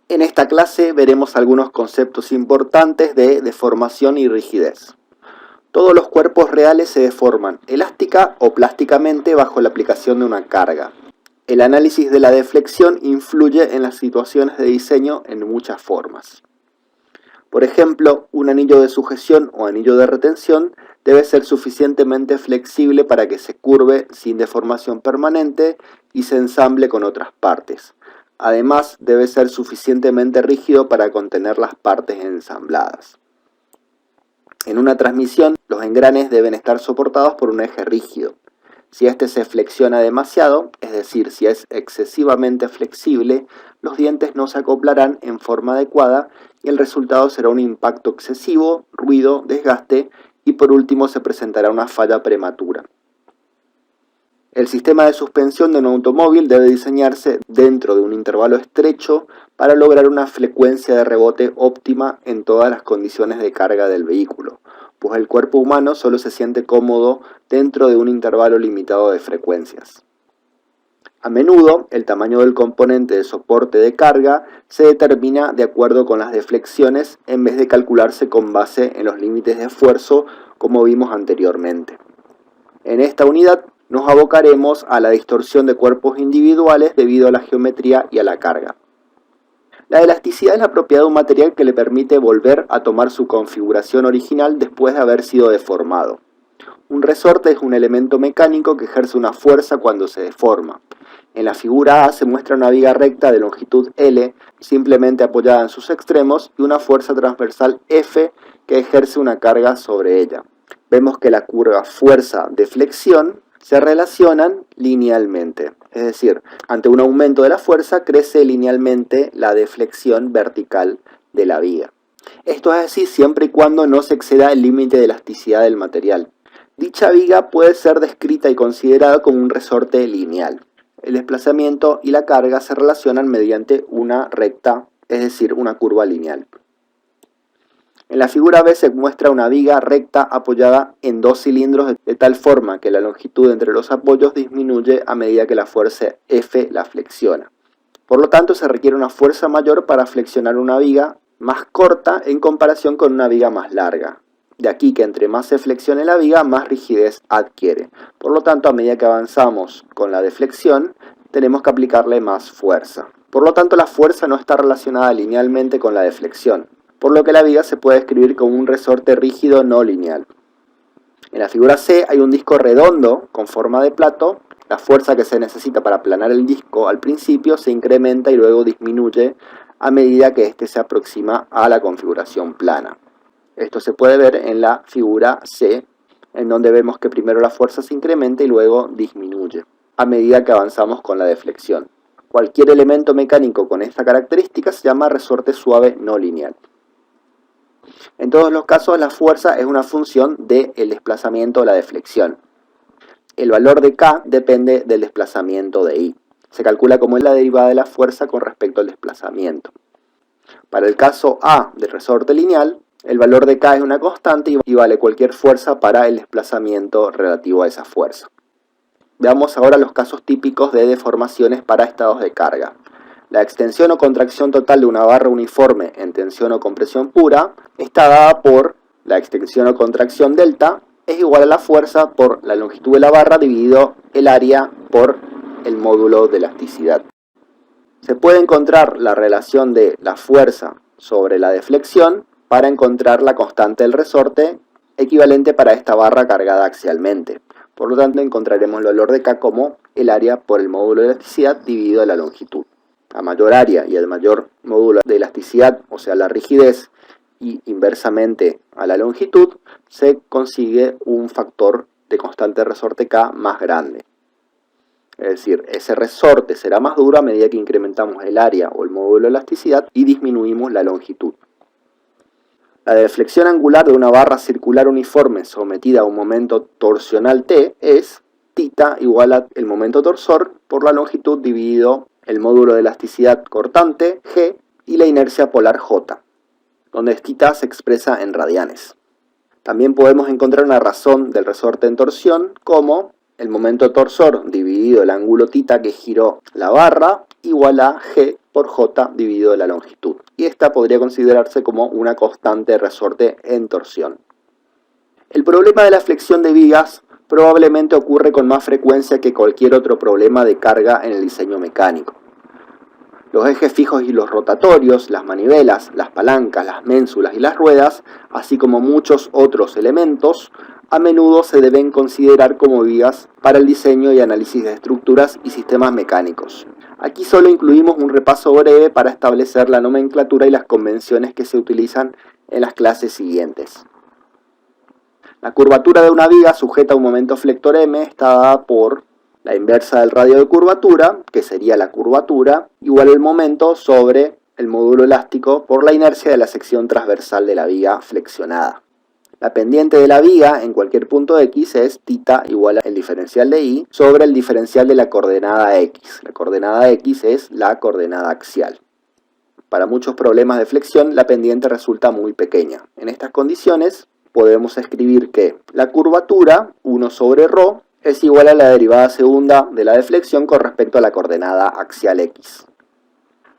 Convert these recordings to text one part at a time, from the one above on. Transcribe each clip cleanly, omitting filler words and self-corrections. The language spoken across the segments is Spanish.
En esta clase veremos algunos conceptos importantes de deformación y rigidez. Todos los cuerpos reales se deforman elástica o plásticamente bajo la aplicación de una carga. El análisis de la deflexión influye en las situaciones de diseño en muchas formas. Por ejemplo, un anillo de sujeción o anillo de retención debe ser suficientemente flexible para que se curve sin deformación permanente y se ensamble con otras partes. Además, debe ser suficientemente rígido para contener las partes ensambladas. En una transmisión, los engranes deben estar soportados por un eje rígido. Si este se flexiona demasiado, es decir, si es excesivamente flexible, los dientes no se acoplarán en forma adecuada y el resultado será un impacto excesivo, ruido, desgaste y por último se presentará una falla prematura. El sistema de suspensión de un automóvil debe diseñarse dentro de un intervalo estrecho para lograr una frecuencia de rebote óptima en todas las condiciones de carga del vehículo, pues el cuerpo humano solo se siente cómodo dentro de un intervalo limitado de frecuencias. A menudo, el tamaño del componente de soporte de carga se determina de acuerdo con las deflexiones en vez de calcularse con base en los límites de esfuerzo como vimos anteriormente. En esta unidad nos abocaremos a la distorsión de cuerpos individuales debido a la geometría y a la carga. La elasticidad es la propiedad de un material que le permite volver a tomar su configuración original después de haber sido deformado. Un resorte es un elemento mecánico que ejerce una fuerza cuando se deforma. En la figura A se muestra una viga recta de longitud L, simplemente apoyada en sus extremos, y una fuerza transversal F que ejerce una carga sobre ella. Vemos que la curva fuerza de flexión se relacionan linealmente, es decir, ante un aumento de la fuerza crece linealmente la deflexión vertical de la viga. Esto es así siempre y cuando no se exceda el límite de elasticidad del material. Dicha viga puede ser descrita y considerada como un resorte lineal. El desplazamiento y la carga se relacionan mediante una recta, es decir, una curva lineal. En la figura B se muestra una viga recta apoyada en dos cilindros de tal forma que la longitud entre los apoyos disminuye a medida que la fuerza F la flexiona. Por lo tanto, se requiere una fuerza mayor para flexionar una viga más corta en comparación con una viga más larga. De aquí que entre más se flexione la viga, más rigidez adquiere. Por lo tanto, a medida que avanzamos con la deflexión, tenemos que aplicarle más fuerza. Por lo tanto, la fuerza no está relacionada linealmente con la deflexión, por lo que la viga se puede describir como un resorte rígido no lineal. En la figura C hay un disco redondo con forma de plato. La fuerza que se necesita para aplanar el disco al principio se incrementa y luego disminuye a medida que éste se aproxima a la configuración plana. Esto se puede ver en la figura C, en donde vemos que primero la fuerza se incrementa y luego disminuye a medida que avanzamos con la deflexión. Cualquier elemento mecánico con esta característica se llama resorte suave no lineal. En todos los casos, la fuerza es una función del desplazamiento o la deflexión. El valor de K depende del desplazamiento de I. Se calcula como la derivada de la fuerza con respecto al desplazamiento. Para el caso A del resorte lineal, el valor de K es una constante y vale cualquier fuerza para el desplazamiento relativo a esa fuerza. Veamos ahora los casos típicos de deformaciones para estados de carga. La extensión o contracción total de una barra uniforme en tensión o compresión pura está dada por la extensión o contracción delta es igual a la fuerza por la longitud de la barra dividido el área por el módulo de elasticidad. Se puede encontrar la relación de la fuerza sobre la deflexión para encontrar la constante del resorte equivalente para esta barra cargada axialmente. Por lo tanto, encontraremos el valor de K como el área por el módulo de elasticidad dividido la longitud. A mayor área y al mayor módulo de elasticidad, o sea la rigidez, y inversamente a la longitud, se consigue un factor de constante de resorte K más grande. Es decir, ese resorte será más duro a medida que incrementamos el área o el módulo de elasticidad y disminuimos la longitud. La deflexión angular de una barra circular uniforme sometida a un momento torsional T es θ igual al momento torsor por la longitud dividido el módulo de elasticidad cortante, G, y la inercia polar J, donde θ se expresa en radianes. También podemos encontrar una razón del resorte en torsión como el momento torsor dividido el ángulo θ que giró la barra igual a G por J dividido la longitud. Y esta podría considerarse como una constante de resorte en torsión. El problema de la flexión de vigas probablemente ocurre con más frecuencia que cualquier otro problema de carga en el diseño mecánico. Los ejes fijos y los rotatorios, las manivelas, las palancas, las ménsulas y las ruedas, así como muchos otros elementos, a menudo se deben considerar como vigas para el diseño y análisis de estructuras y sistemas mecánicos. Aquí solo incluimos un repaso breve para establecer la nomenclatura y las convenciones que se utilizan en las clases siguientes. La curvatura de una viga sujeta a un momento flector M está dada por la inversa del radio de curvatura, que sería la curvatura, igual el momento sobre el módulo elástico por la inercia de la sección transversal de la viga flexionada. La pendiente de la viga en cualquier punto X es θ igual al diferencial de Y sobre el diferencial de la coordenada X. La coordenada X es la coordenada axial. Para muchos problemas de flexión, la pendiente resulta muy pequeña. En estas condiciones, podemos escribir que la curvatura, 1 sobre ρ, es igual a la derivada segunda de la deflexión con respecto a la coordenada axial X.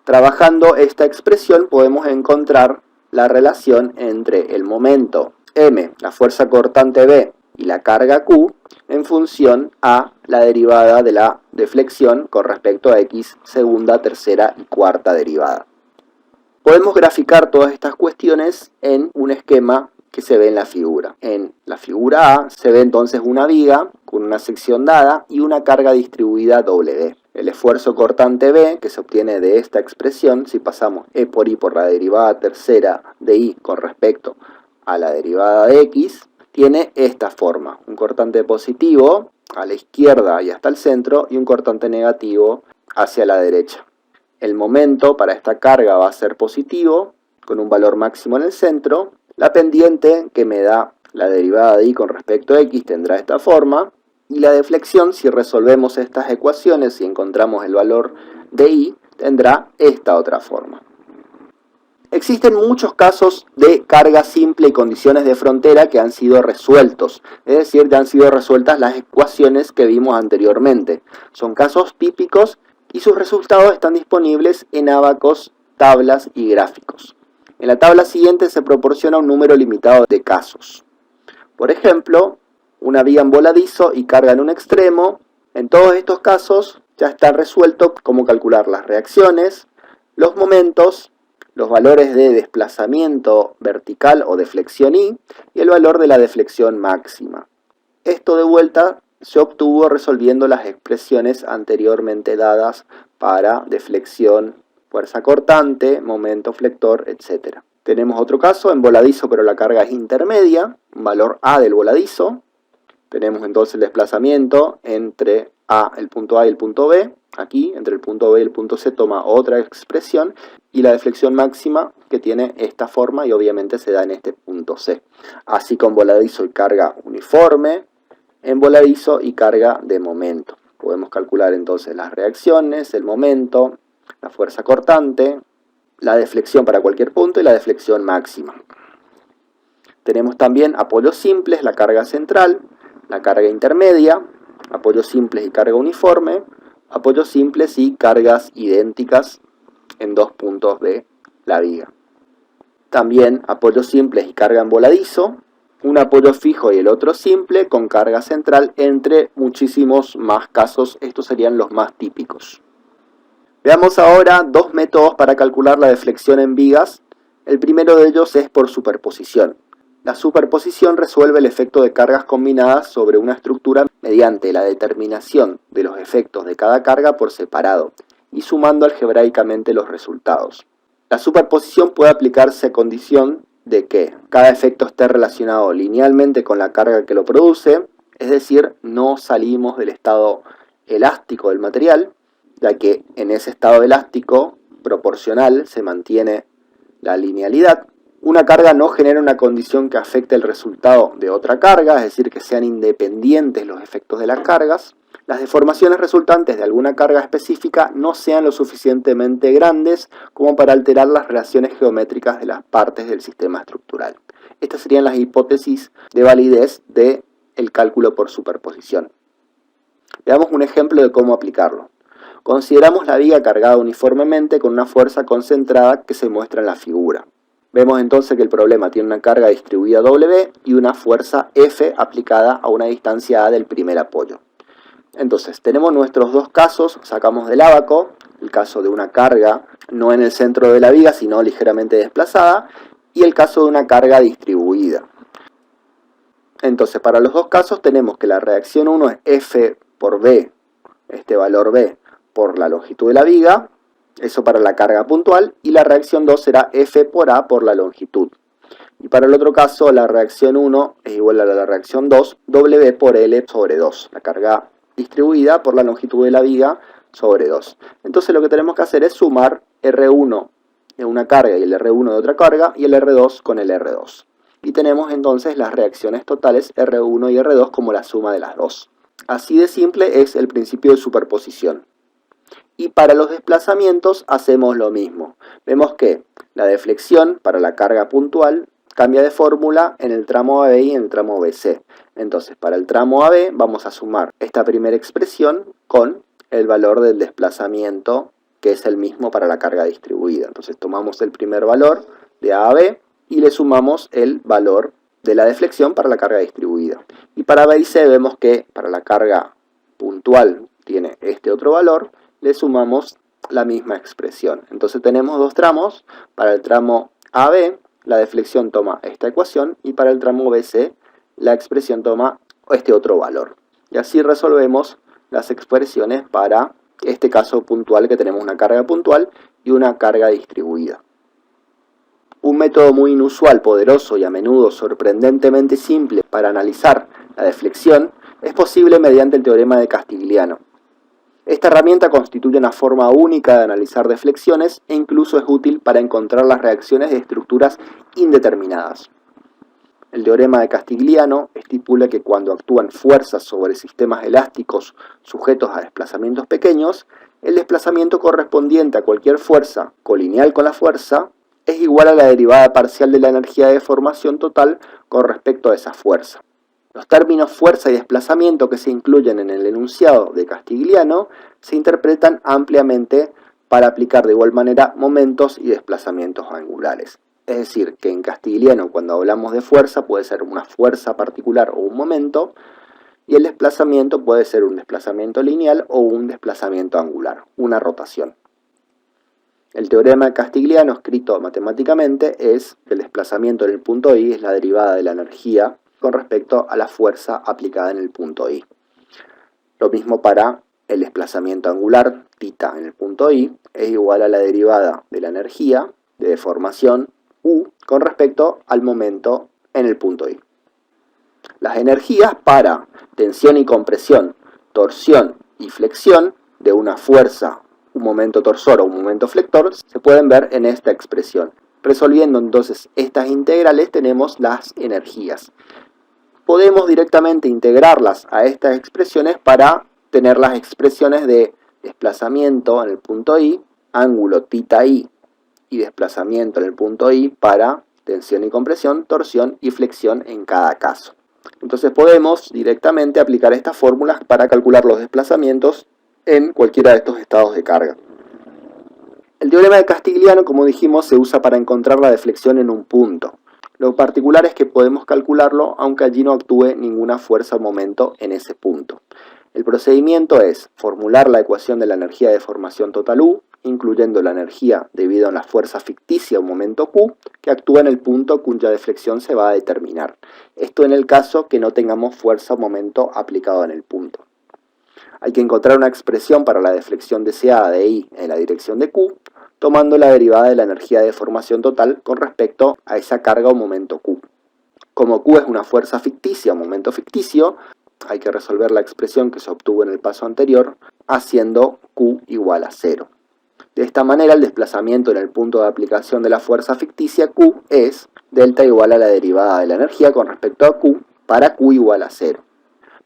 Trabajando esta expresión podemos encontrar la relación entre el momento M, la fuerza cortante B y la carga Q en función a la derivada de la deflexión con respecto a X segunda, tercera y cuarta derivada. Podemos graficar todas estas cuestiones en un esquema que se ve en la figura. En la figura A se ve entonces una viga con una sección dada y una carga distribuida W. El esfuerzo cortante B, que se obtiene de esta expresión, si pasamos E por I por la derivada tercera de I con respecto a la derivada de X, tiene esta forma. Un cortante positivo a la izquierda y hasta el centro y un cortante negativo hacia la derecha. El momento para esta carga va a ser positivo, con un valor máximo en el centro. La pendiente que me da la derivada de I con respecto a X tendrá esta forma. Y la deflexión, si resolvemos estas ecuaciones y encontramos el valor de I, tendrá esta otra forma. Existen muchos casos de carga simple y condiciones de frontera que han sido resueltos, es decir, ya han sido resueltas las ecuaciones que vimos anteriormente. Son casos típicos y sus resultados están disponibles en ábacos, tablas y gráficos. En la tabla siguiente se proporciona un número limitado de casos. Por ejemplo, una viga en voladizo y carga en un extremo. En todos estos casos ya está resuelto cómo calcular las reacciones, los momentos, los valores de desplazamiento vertical o deflexión I y el valor de la deflexión máxima. Esto de vuelta se obtuvo resolviendo las expresiones anteriormente dadas para deflexión, fuerza cortante, momento flector, etc. Tenemos otro caso en voladizo pero la carga es intermedia, un valor A del voladizo. Tenemos entonces el desplazamiento entre el punto A y el punto B. Aquí, entre el punto B y el punto C, toma otra expresión. Y la deflexión máxima que tiene esta forma y obviamente se da en este punto C. Así con voladizo y carga uniforme, en voladizo y carga de momento. Podemos calcular entonces las reacciones, el momento, la fuerza cortante, la deflexión para cualquier punto y la deflexión máxima. Tenemos también apoyos simples, la carga central, la carga intermedia, apoyos simples y carga uniforme, apoyos simples y cargas idénticas en dos puntos de la viga. También apoyos simples y carga en voladizo, un apoyo fijo y el otro simple con carga central, entre muchísimos más casos. Estos serían los más típicos. Veamos ahora dos métodos para calcular la deflexión en vigas. El primero de ellos es por superposición. La superposición resuelve el efecto de cargas combinadas sobre una estructura mediante la determinación de los efectos de cada carga por separado y sumando algebraicamente los resultados. La superposición puede aplicarse a condición de que cada efecto esté relacionado linealmente con la carga que lo produce, es decir, no salimos del estado elástico del material, ya que en ese estado elástico proporcional se mantiene la linealidad. Una carga no genera una condición que afecte el resultado de otra carga, es decir, que sean independientes los efectos de las cargas. Las deformaciones resultantes de alguna carga específica no sean lo suficientemente grandes como para alterar las relaciones geométricas de las partes del sistema estructural. Estas serían las hipótesis de validez del cálculo por superposición. Veamos un ejemplo de cómo aplicarlo. Consideramos la viga cargada uniformemente con una fuerza concentrada que se muestra en la figura. Vemos entonces que el problema tiene una carga distribuida W y una fuerza F aplicada a una distancia A del primer apoyo. Entonces, tenemos nuestros dos casos, sacamos del ábaco, el caso de una carga no en el centro de la viga, sino ligeramente desplazada, y el caso de una carga distribuida. Entonces, para los dos casos tenemos que la reacción 1 es F por B, este valor B, por la longitud de la viga, eso para la carga puntual, y la reacción 2 será F por A por la longitud. Y para el otro caso, la reacción 1 es igual a la reacción 2, W por L sobre 2, la carga distribuida por la longitud de la viga sobre 2. Entonces lo que tenemos que hacer es sumar R1 de una carga y el R1 de otra carga, y el R2 con el R2. Y tenemos entonces las reacciones totales R1 y R2 como la suma de las dos. Así de simple es el principio de superposición. Y para los desplazamientos hacemos lo mismo. Vemos que la deflexión para la carga puntual cambia de fórmula en el tramo AB y en el tramo BC. Entonces, para el tramo AB vamos a sumar esta primera expresión con el valor del desplazamiento, que es el mismo para la carga distribuida. Entonces tomamos el primer valor de A a B y le sumamos el valor de la deflexión para la carga distribuida. Y para B y C vemos que para la carga puntual tiene este otro valor, le sumamos la misma expresión. Entonces tenemos dos tramos. Para el tramo AB la deflexión toma esta ecuación, y para el tramo BC la expresión toma este otro valor. Y así resolvemos las expresiones para este caso puntual, que tenemos una carga puntual y una carga distribuida. Un método muy inusual, poderoso y a menudo sorprendentemente simple para analizar la deflexión es posible mediante el teorema de Castigliano. Esta herramienta constituye una forma única de analizar deflexiones e incluso es útil para encontrar las reacciones de estructuras indeterminadas. El teorema de Castigliano estipula que cuando actúan fuerzas sobre sistemas elásticos sujetos a desplazamientos pequeños, el desplazamiento correspondiente a cualquier fuerza colineal con la fuerza es igual a la derivada parcial de la energía de deformación total con respecto a esa fuerza. Los términos fuerza y desplazamiento que se incluyen en el enunciado de Castigliano se interpretan ampliamente para aplicar de igual manera momentos y desplazamientos angulares. Es decir, que en Castigliano, cuando hablamos de fuerza, puede ser una fuerza particular o un momento, y el desplazamiento puede ser un desplazamiento lineal o un desplazamiento angular, una rotación. El teorema de Castigliano, escrito matemáticamente, es que el desplazamiento en el punto I es la derivada de la energía con respecto a la fuerza aplicada en el punto I. Lo mismo para el desplazamiento angular, θ en el punto I, es igual a la derivada de la energía de deformación U con respecto al momento en el punto I. Las energías para tensión y compresión, torsión y flexión de una fuerza, un momento torsor o un momento flector, se pueden ver en esta expresión. Resolviendo entonces estas integrales tenemos las energías. Podemos directamente integrarlas a estas expresiones para tener las expresiones de desplazamiento en el punto I, ángulo θi y desplazamiento en el punto I para tensión y compresión, torsión y flexión en cada caso. Entonces podemos directamente aplicar estas fórmulas para calcular los desplazamientos en cualquiera de estos estados de carga. El teorema de Castigliano, como dijimos, se usa para encontrar la deflexión en un punto. Lo particular es que podemos calcularlo aunque allí no actúe ninguna fuerza o momento en ese punto. El procedimiento es formular la ecuación de la energía de deformación total U, incluyendo la energía debido a la fuerza ficticia o momento Q, que actúa en el punto cuya deflexión se va a determinar. Esto en el caso que no tengamos fuerza o momento aplicado en el punto. Hay que encontrar una expresión para la deflexión deseada de I en la dirección de Q, tomando la derivada de la energía de deformación total con respecto a esa carga o momento Q. Como Q es una fuerza ficticia o momento ficticio, hay que resolver la expresión que se obtuvo en el paso anterior, haciendo Q igual a 0. De esta manera, el desplazamiento en el punto de aplicación de la fuerza ficticia Q es delta igual a la derivada de la energía con respecto a Q para Q igual a 0.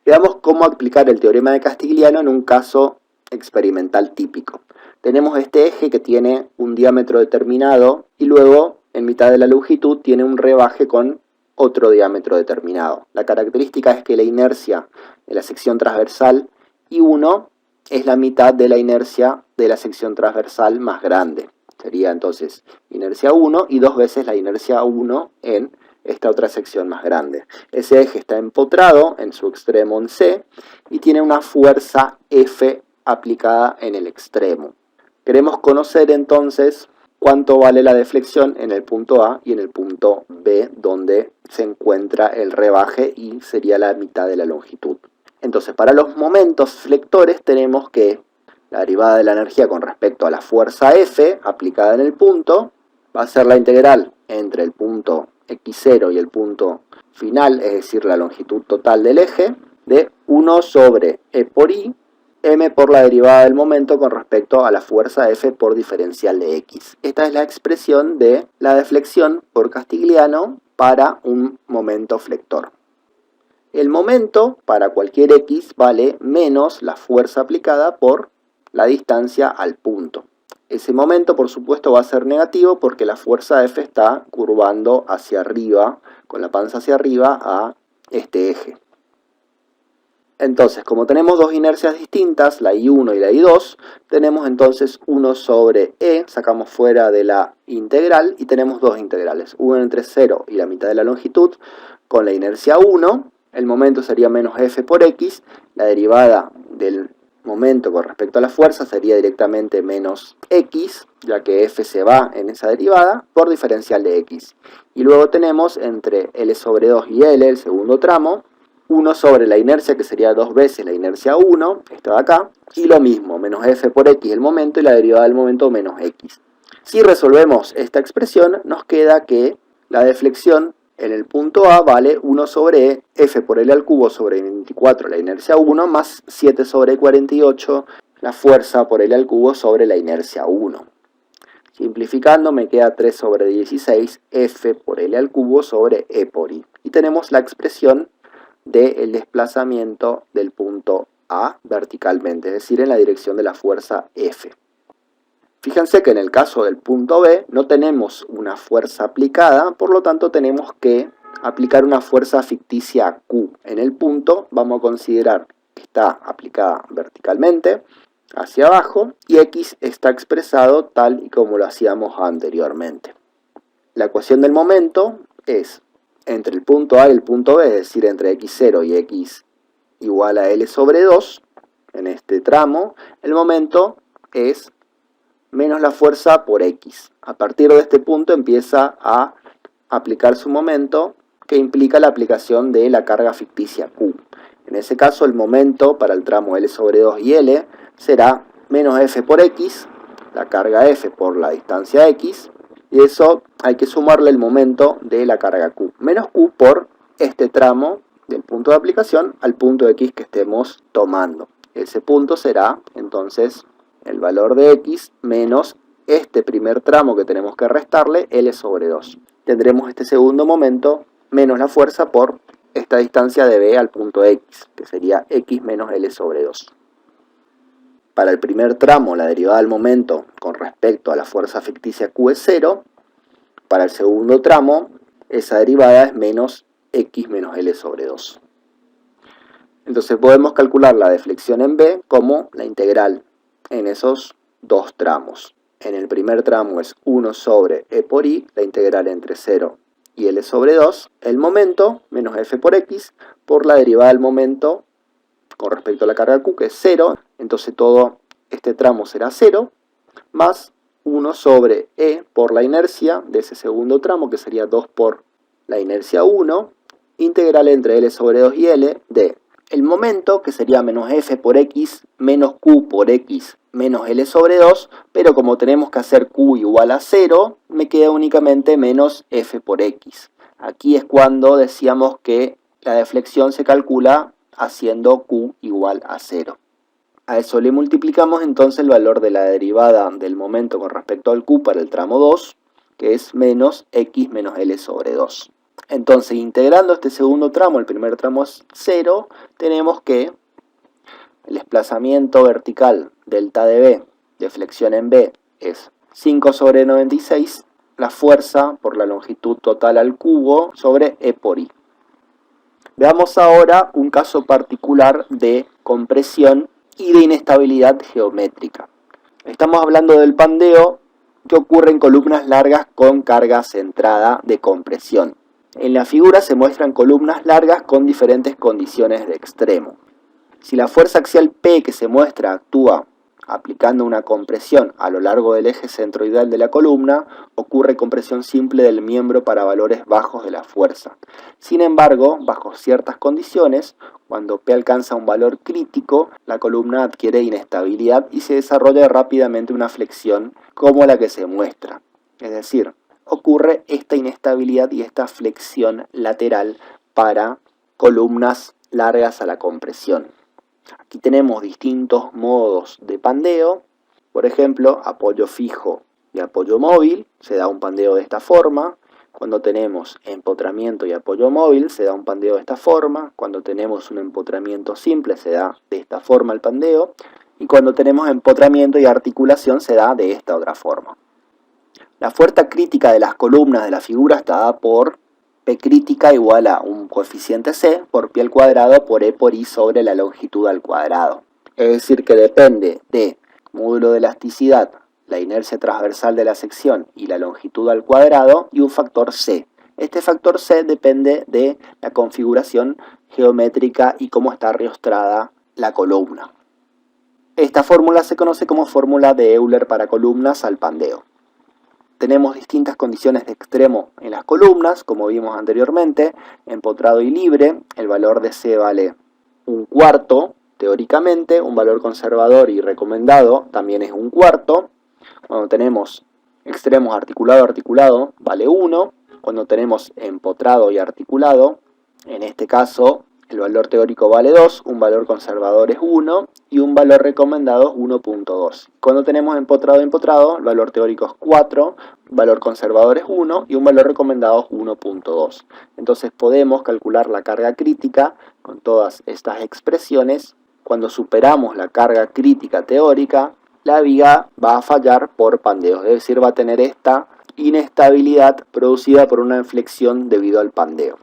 Veamos cómo aplicar el teorema de Castigliano en un caso experimental típico. Tenemos este eje que tiene un diámetro determinado y luego en mitad de la longitud tiene un rebaje con otro diámetro determinado. La característica es que la inercia de la sección transversal I1 es la mitad de la inercia de la sección transversal más grande. Sería entonces inercia 1 y 2 veces la inercia 1 en esta otra sección más grande. Ese eje está empotrado en su extremo en C y tiene una fuerza F aplicada en el extremo. Queremos conocer entonces cuánto vale la deflexión en el punto A y en el punto B, donde se encuentra el rebaje y sería la mitad de la longitud. Entonces, para los momentos flectores tenemos que la derivada de la energía con respecto a la fuerza F aplicada en el punto va a ser la integral entre el punto x0 y el punto final, es decir, la longitud total del eje, de 1 sobre E por I, m por la derivada del momento con respecto a la fuerza F por diferencial de x. Esta es la expresión de la deflexión por Castigliano para un momento flector. El momento para cualquier x vale menos la fuerza aplicada por la distancia al punto. Ese momento, por supuesto, va a ser negativo porque la fuerza F está curvando hacia arriba, con la panza hacia arriba, a este eje. Entonces, como tenemos dos inercias distintas, la I1 y la I2, tenemos entonces 1 sobre E, sacamos fuera de la integral y tenemos dos integrales. 1 entre 0 y la mitad de la longitud con la inercia 1, el momento sería menos F por X, la derivada del momento con respecto a la fuerza sería directamente menos X, ya que F se va en esa derivada, por diferencial de X. Y luego tenemos entre L sobre 2 y L, el segundo tramo, 1 sobre la inercia, que sería 2 veces la inercia 1, esta de acá, y lo mismo, menos F por X el momento y la derivada del momento menos X. Si resolvemos esta expresión, nos queda que la deflexión en el punto A vale 1 sobre E, F por L al cubo sobre 24, la inercia 1, más 7 sobre 48, la fuerza por L al cubo sobre la inercia 1. Simplificando me queda 3 sobre 16, F por L al cubo sobre E por I. Y tenemos la expresión del desplazamiento del punto A verticalmente, es decir, en la dirección de la fuerza F. Fíjense que en el caso del punto B no tenemos una fuerza aplicada, por lo tanto tenemos que aplicar una fuerza ficticia Q. En el punto vamos a considerar que está aplicada verticalmente hacia abajo y X está expresado tal y como lo hacíamos anteriormente. La ecuación del momento es entre el punto A y el punto B, es decir, entre x0 y x igual a L sobre 2, en este tramo, el momento es menos la fuerza por X. A partir de este punto empieza a aplicar su momento, que implica la aplicación de la carga ficticia Q. En ese caso, el momento para el tramo L sobre 2 y L será menos F por X, la carga F por la distancia X, y eso hay que sumarle el momento de la carga Q, menos Q por este tramo del punto de aplicación al punto X que estemos tomando. Ese punto será entonces el valor de X menos este primer tramo que tenemos que restarle, L sobre 2. Tendremos este segundo momento menos la fuerza por esta distancia de B al punto X, que sería X menos L sobre 2. Para el primer tramo, la derivada del momento con respecto a la fuerza ficticia Q es 0. Para el segundo tramo, esa derivada es menos X menos L sobre 2. Entonces podemos calcular la deflexión en B como la integral en esos dos tramos. En el primer tramo es 1 sobre E por I, la integral entre 0 y L sobre 2, el momento menos F por X, por la derivada del momento con respecto a la carga Q, que es 0, entonces todo este tramo será 0, más 1 sobre E por la inercia de ese segundo tramo, que sería 2 por la inercia 1, integral entre L sobre 2 y L de el momento, que sería menos F por X, menos Q por X, menos L sobre 2, pero como tenemos que hacer Q igual a 0, me queda únicamente menos F por X. Aquí es cuando decíamos que la deflexión se calcula haciendo Q igual a 0. A eso le multiplicamos entonces el valor de la derivada del momento con respecto al Q para el tramo 2, que es menos X menos L sobre 2. Entonces, integrando este segundo tramo, el primer tramo es 0, tenemos que el desplazamiento vertical delta de B, deflexión en B, es 5 sobre 96, la fuerza por la longitud total al cubo sobre E por I. Veamos ahora un caso particular de compresión y de inestabilidad geométrica. Estamos hablando del pandeo que ocurre en columnas largas con carga centrada de compresión. En la figura se muestran columnas largas con diferentes condiciones de extremo. Si la fuerza axial P que se muestra actúa aplicando una compresión a lo largo del eje centroidal de la columna, ocurre compresión simple del miembro para valores bajos de la fuerza. Sin embargo, bajo ciertas condiciones, cuando P alcanza un valor crítico, la columna adquiere inestabilidad y se desarrolla rápidamente una flexión como la que se muestra. Es decir, ocurre esta inestabilidad y esta flexión lateral para columnas largas a la compresión. Aquí tenemos distintos modos de pandeo, por ejemplo, apoyo fijo y apoyo móvil, se da un pandeo de esta forma. Cuando tenemos empotramiento y apoyo móvil, se da un pandeo de esta forma. Cuando tenemos un empotramiento simple, se da de esta forma el pandeo. Y cuando tenemos empotramiento y articulación, se da de esta otra forma. La fuerza crítica de las columnas de la figura está dada por P crítica igual a un coeficiente C por pi al cuadrado por E por I sobre la longitud al cuadrado. Es decir, que depende de módulo de elasticidad, la inercia transversal de la sección y la longitud al cuadrado y un factor C. Este factor C depende de la configuración geométrica y cómo está riostrada la columna. Esta fórmula se conoce como fórmula de Euler para columnas al pandeo. Tenemos distintas condiciones de extremo en las columnas, como vimos anteriormente, empotrado y libre. El valor de C vale 1/4, teóricamente. Un valor conservador y recomendado también es 1/4. Cuando tenemos extremos articulado, vale 1. Cuando tenemos empotrado y articulado, en este caso, el valor teórico vale 2, un valor conservador es 1 y un valor recomendado es 1.2. Cuando tenemos empotrado, el valor teórico es 4, valor conservador es 1 y un valor recomendado es 1.2. Entonces podemos calcular la carga crítica con todas estas expresiones. Cuando superamos la carga crítica teórica, la viga va a fallar por pandeo, es decir, va a tener esta inestabilidad producida por una inflexión debido al pandeo.